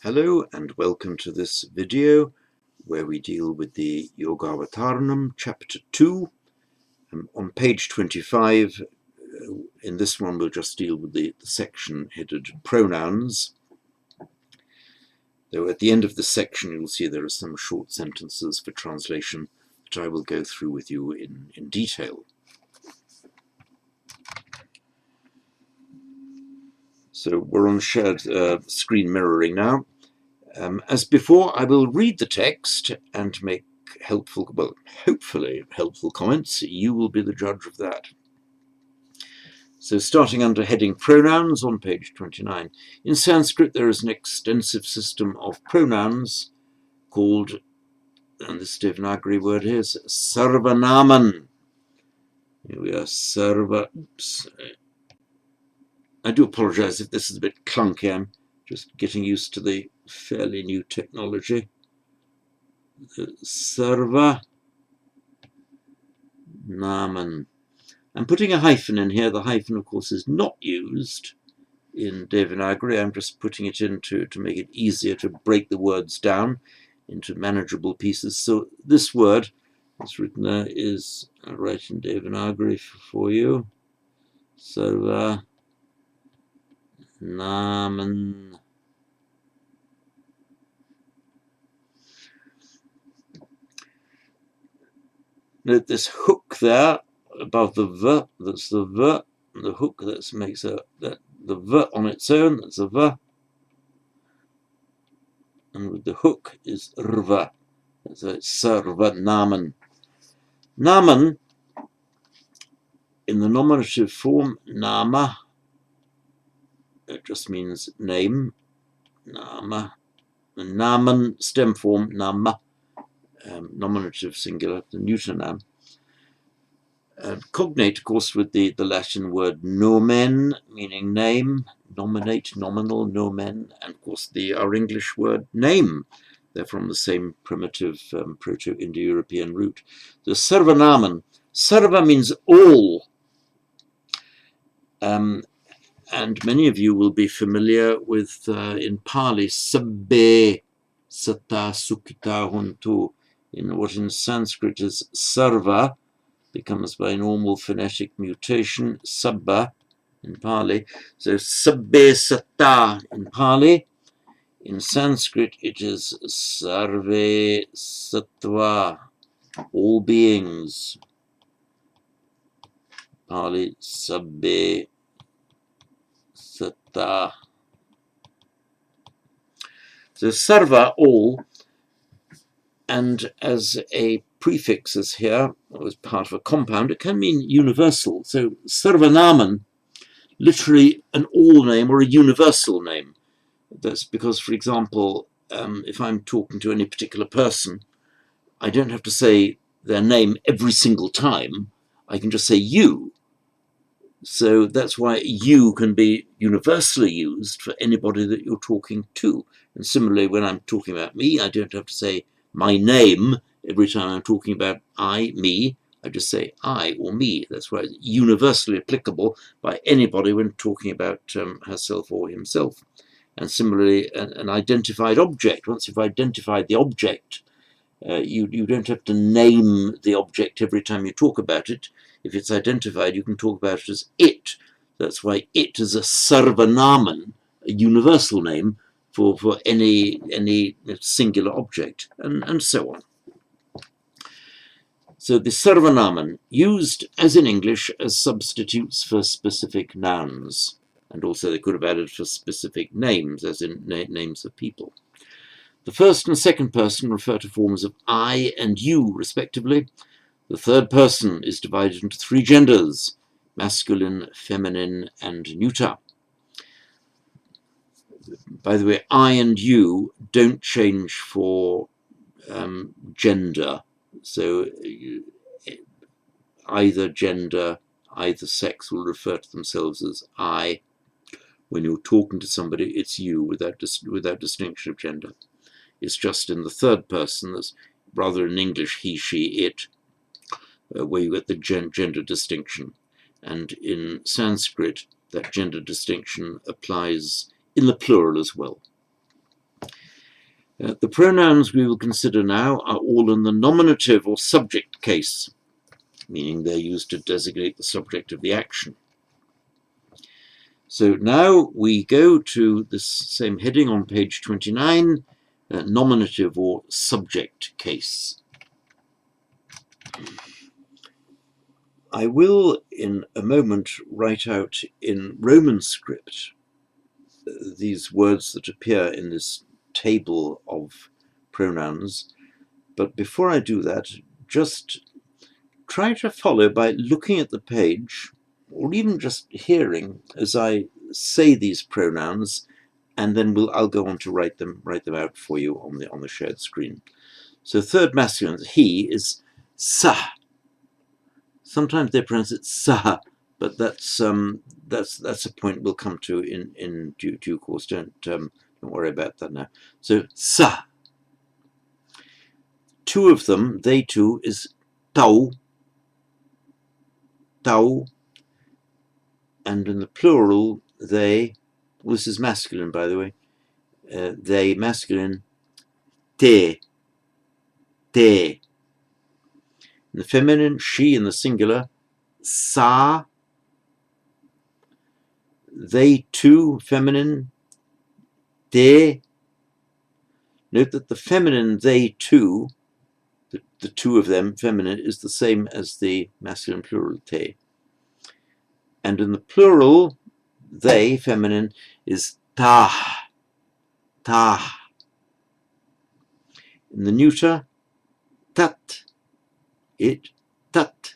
Hello and welcome to this video where we deal with the Yogavataranam chapter 2. On page 25, in this one we'll just deal with the section headed pronouns. Though at the end of the section you'll see there are some short sentences for translation that I will go through with you in detail. So we're on shared screen mirroring now. As before, I will read the text and make helpful, well, hopefully helpful comments. You will be the judge of that. So starting under heading pronouns on page 29. In Sanskrit, there is an extensive system of pronouns called, and this Devanagari word here is Sarvanaman. Here we are, Sarva. I do apologize if this is a bit clunky. I'm just getting used to the fairly new technology. Sarva Naman. I'm putting a hyphen in here. The hyphen, of course, is not used in Devanagari. I'm just putting it in to make it easier to break the words down into manageable pieces. So this word that's written there is right in Devanagari for you. Sarva Naman. Note this hook there above the v, that's the v, the hook that makes the v on its own, that's a v, and with the hook is rva, so it's sarva naman. Naman, in the nominative form, nama, it just means name, nama, and naman, stem form, nama, nominative singular, the neuter noun. Cognate, of course, with the Latin word nomen, meaning name, nominate, nominal, nomen, and of course our English word name. They're from the same primitive Proto-Indo-European root. The sarvanaman, sarva means all, and many of you will be familiar with in Pali, sabbe sata sukita huntu, in what in Sanskrit is sarva, becomes by normal phonetic mutation sabba in Pali. So sabbe sata in Pali. In Sanskrit it is sarve sattva, all beings. Pali sabbe sata. So sarva, all, and as a prefix is here, or as part of a compound, it can mean universal. So sarvanaman, literally an all name or a universal name. That's because, for example, if I'm talking to any particular person, I don't have to say their name every single time. I can just say you. So that's why you can be universally used for anybody that you're talking to. And similarly, when I'm talking about me, I don't have to say my name every time I'm talking about I, me. I just say I or me. That's why it's universally applicable by anybody when talking about herself or himself. And similarly, an identified object. Once you've identified the object, you don't have to name the object every time you talk about it. If it's identified, you can talk about it as it. That's why it is a sarvanaman, a universal name for any singular object, and so on. So the sarvanaman, used as in English as substitutes for specific nouns, and also they could have added for specific names, as in names of people. The first and second person refer to forms of I and you, respectively. The third person is divided into three genders: masculine, feminine, and neuter. By the way, I and you don't change for gender. So either gender, either sex will refer to themselves as I. When you're talking to somebody, it's you without distinction of gender. It's just in the third person, that's rather in English he, she, it, where you get the gender distinction. And in Sanskrit, that gender distinction applies in the plural as well. The pronouns we will consider now are all in the nominative or subject case, meaning they're used to designate the subject of the action. So now we go to this same heading on page 29, nominative or subject case. I will in a moment write out in Roman script these words that appear in this table of pronouns, but before I do that, just try to follow by looking at the page, or even just hearing as I say these pronouns, and then I'll go on to write them out for you on the shared screen. So third masculine, he, is sa. Sometimes they pronounce it sa, but that's a point we'll come to in due course. Don't worry about that now. So sa. Two of them, they two, is tau, tau, and in the plural, they, this is masculine by the way, they masculine, te, te. In the feminine, she in the singular, sa. They two, feminine, te. Note that the feminine they two, the two of them, feminine, is the same as the masculine plural, te. And in the plural, they, feminine, is ta, ta. In the neuter, tat, it, tat.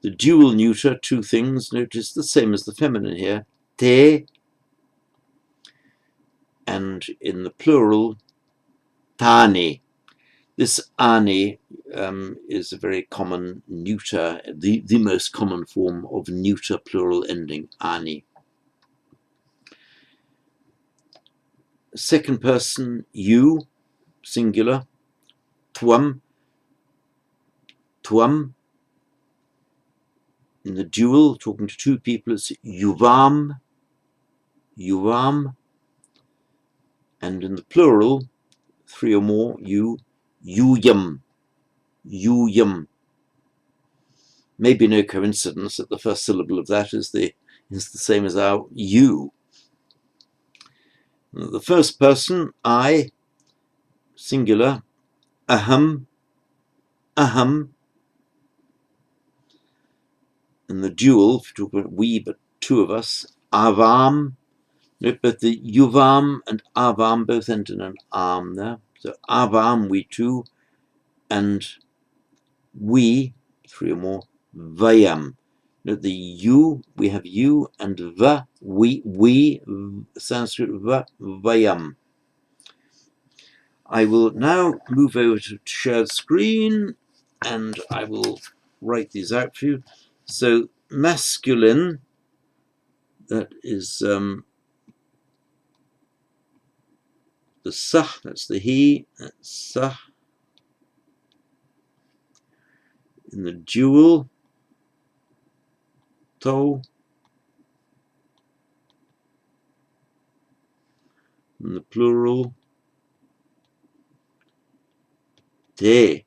The dual neuter, two things, notice the same as the feminine here, te. And in the plural, tani. This ani is a very common neuter, the most common form of neuter plural ending, ani. Second person, you, singular, tuam, tuam. In the dual, talking to two people, it's yuvam, yuvam. And in the plural, three or more, you, yuyam, yuyam. Maybe no coincidence that the first syllable of that is the same as our you. The first person, I, singular, aham, aham. And the dual, if you talk about we, but two of us, avam. Note both the yuvam and avam both end in an am there. So avam, we two, and we, three or more, vayam. Note the you, we have you, and va, we, Sanskrit va, vayam. I will now move over to shared screen and I will write these out for you. So masculine, that is the sah, that's the he, that's sah. In the dual, to. In the plural, te.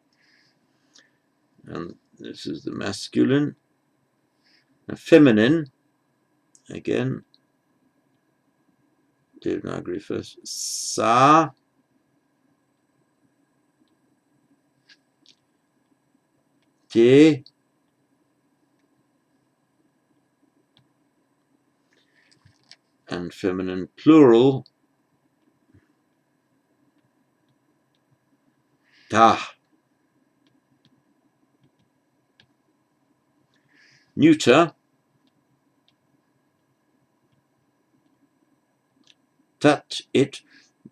And this is the masculine. Now feminine, again, Devanagari first, sa, te, and feminine plural, ta. Neuter, tat, it.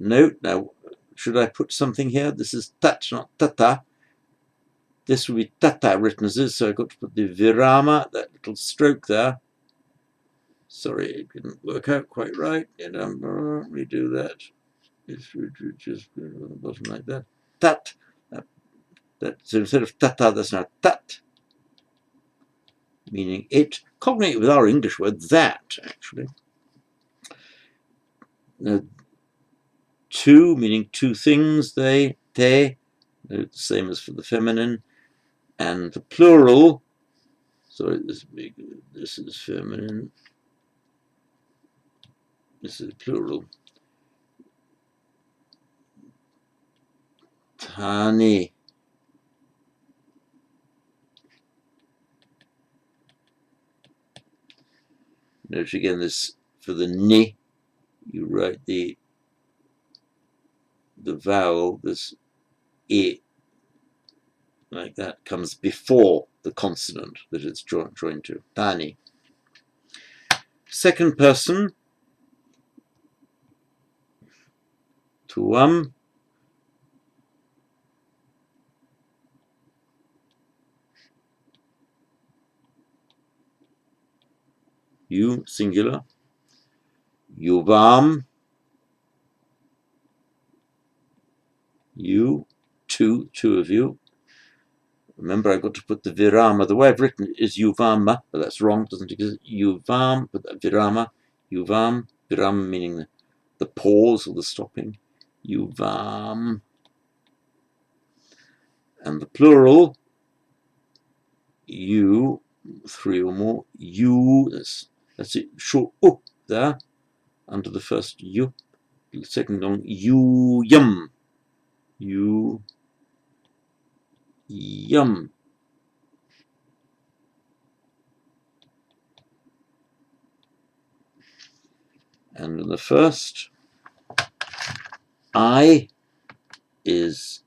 Note, now, should I put something here? This is tat, not tata. This will be tata written as is, so I've got to put the virama, that little stroke there. Sorry, it didn't work out quite right. Redo that. Just on the bottom like that. Tat. So instead of tata, that's now tat, meaning it. Cognate with our English word that, actually. Now, two, meaning two things, they, te, the same as for the feminine, and the plural, sorry, this is feminine, this is plural, tani. Note again this, for the ni, you write the vowel, this e, like that, comes before the consonant that it's joined to, tani. Second person, tuam, you, singular, yuvam, you, two of you. Remember, I've got to put the virama. The way I've written it is yuvama, but that's wrong, doesn't exist. Yuvam, put that virama, yuvam, virama meaning the pause or the stopping. Yuvam. And the plural, you, three or more, you, that's it, short u there, under the first you, the second long, you, yum, you, yum. And in the first, I is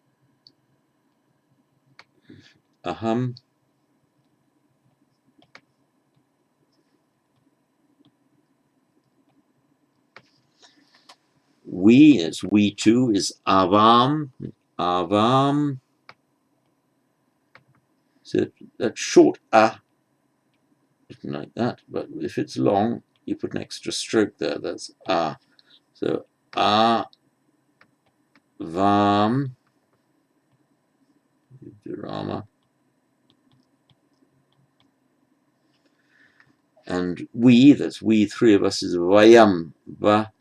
aham, we, as we too, is avam, avam. So that short a, written like that, but if it's long, you put an extra stroke there, that's a. So a, vam, virama. And we, that's we, three of us, is vayam, va,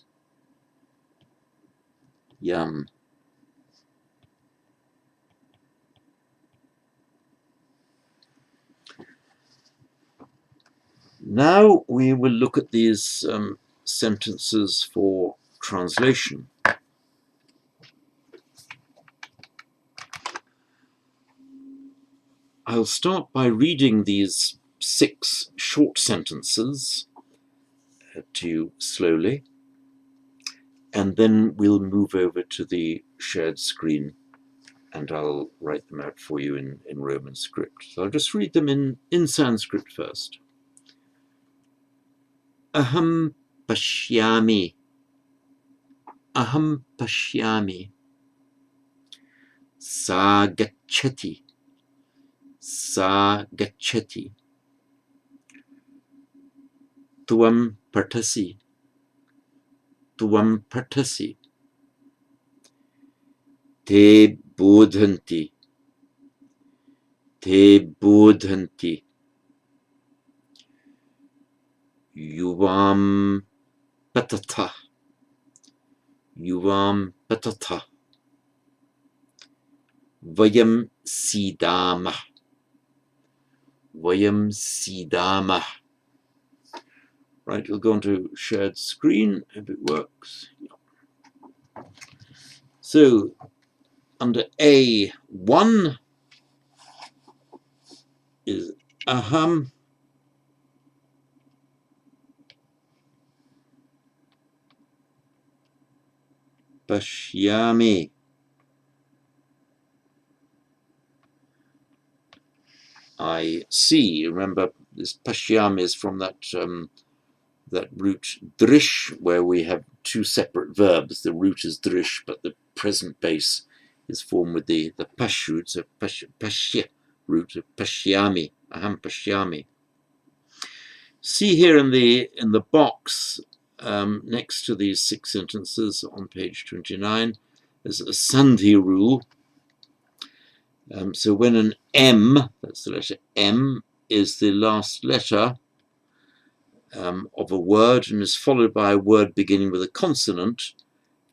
yam. Now we will look at these sentences for translation. I'll start by reading these 6 short sentences to you slowly, and then we'll move over to the shared screen and I'll write them out for you in Roman script. So I'll just read them in Sanskrit first. Aham pashyami. Aham pashyami. Sa gacchati. Sa gacchati. Tuam partasi. Tuam partasi. Te bodhanti. Te bodhanti. Yuvam patata. Yuvam patata. Vayam sidama. Vayam sidama. Right, we'll go on to shared screen if it works. So, under A1 is aham pashyami. I see. Remember, this pashyami is from that that root drish, where we have 2 separate verbs. The root is drish, but the present base is formed with the pash root, so pashya root of pashyami, aham pashyami. See here in the box next to these 6 sentences on page 29, there's a sandhi rule. So when an M, that's the letter M, is the last letter of a word and is followed by a word beginning with a consonant,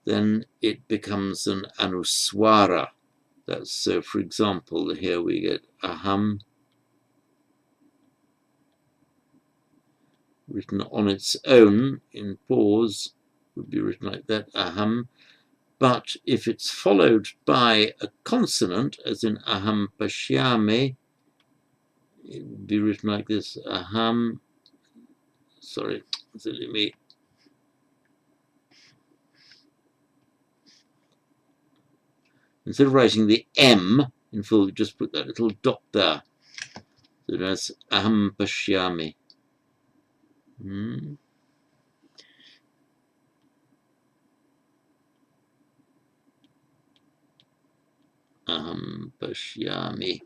then it becomes an anuswara. That's so, for example, here we get aham written on its own in pause, would be written like that, aham. But if it's followed by a consonant, as in aham pashyami, it would be written like this, aham, sorry, silly me. Instead of writing the M in full, you just put that little dot there. So that's aham pashyami. Aham pashyami.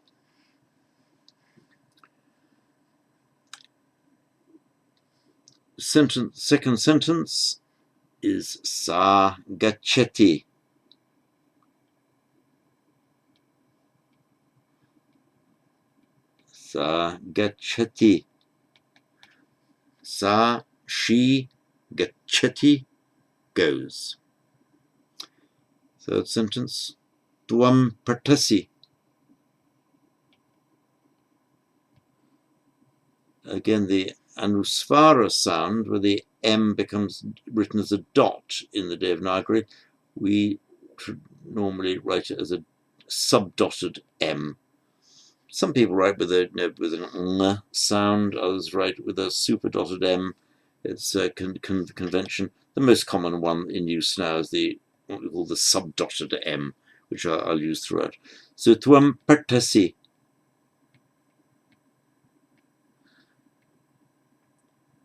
Second sentence is sa gacchati. Sa gacchati. Sa, she, gacchati, goes. Third sentence, tvam patasi. Again, the anusvara sound, where the M becomes written as a dot in the Devanagari, we normally write it as a subdotted M. Some people write with an ng sound, others write with a super dotted M. It's a convention. The most common one in use now is what we call the subdotted M, which I'll use throughout. So tvam partasi.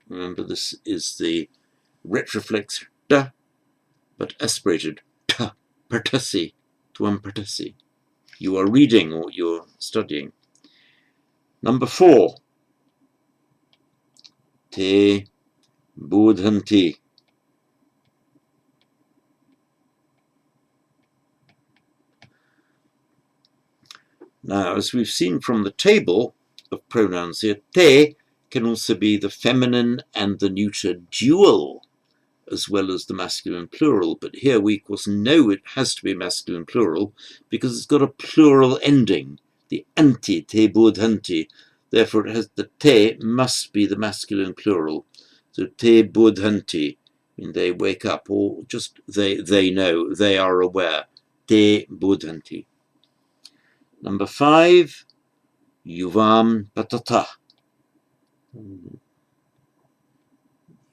Remember, this is the retroflex da, but aspirated ta, partasi, tvam partasi. You are reading or you're studying. Number 4, te bodhanti. Now, as we've seen from the table of pronouns here, te can also be the feminine and the neuter dual, as well as the masculine plural. But here we, of course, know it has to be masculine plural because it's got a plural ending, the anti, te bodhanti. Therefore, it has the te must be the masculine plural. So te bodhanti, mean they wake up, or just they know, they are aware. Te bodhanti. Number 5, yuvam patata.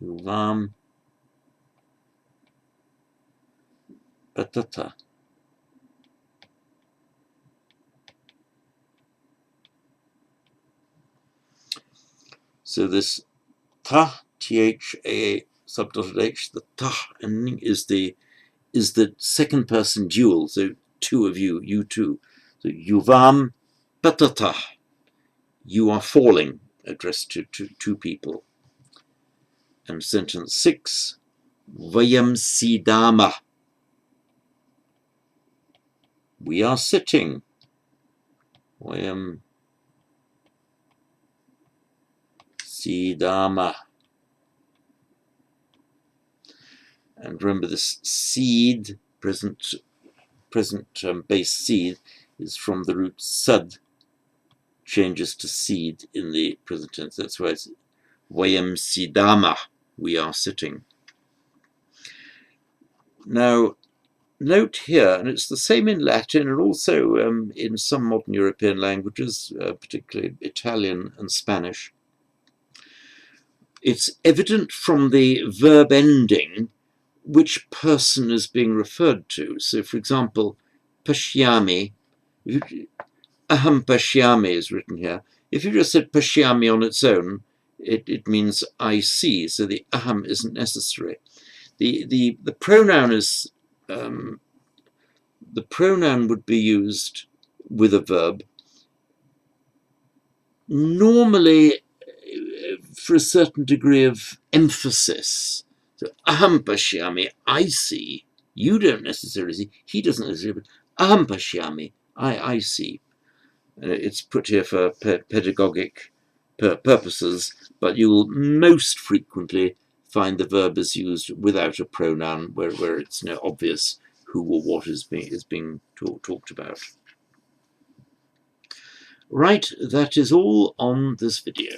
Yuvam patata. So this ta, T-H-A, subdotted H, the ta ending is the second person dual, so two of you, you two. So yuvam patata, you are falling, addressed to two people. And sentence 6, vayam sidama, we are sitting. Vayam sidama. And remember, this seed, present base seed, is from the root sad, changes to seed in the present tense. That's why it's vayam sidama, we are sitting. Now, note here, and it's the same in Latin and also in some modern European languages, particularly Italian and Spanish. It's evident from the verb ending which person is being referred to. So, for example, pashyami, aham pashyami is written here. If you just said pashyami on its own, it means I see, so the aham isn't necessary. The pronoun is the pronoun would be used with a verb, normally for a certain degree of emphasis. So aham pashyami, I see. You don't necessarily see. He doesn't necessarily. Aham pashyami, I see. It's put here for pedagogic purposes, but you will most frequently find the verb is used without a pronoun where it's obvious who or what is being talked about. Right, that is all on this video.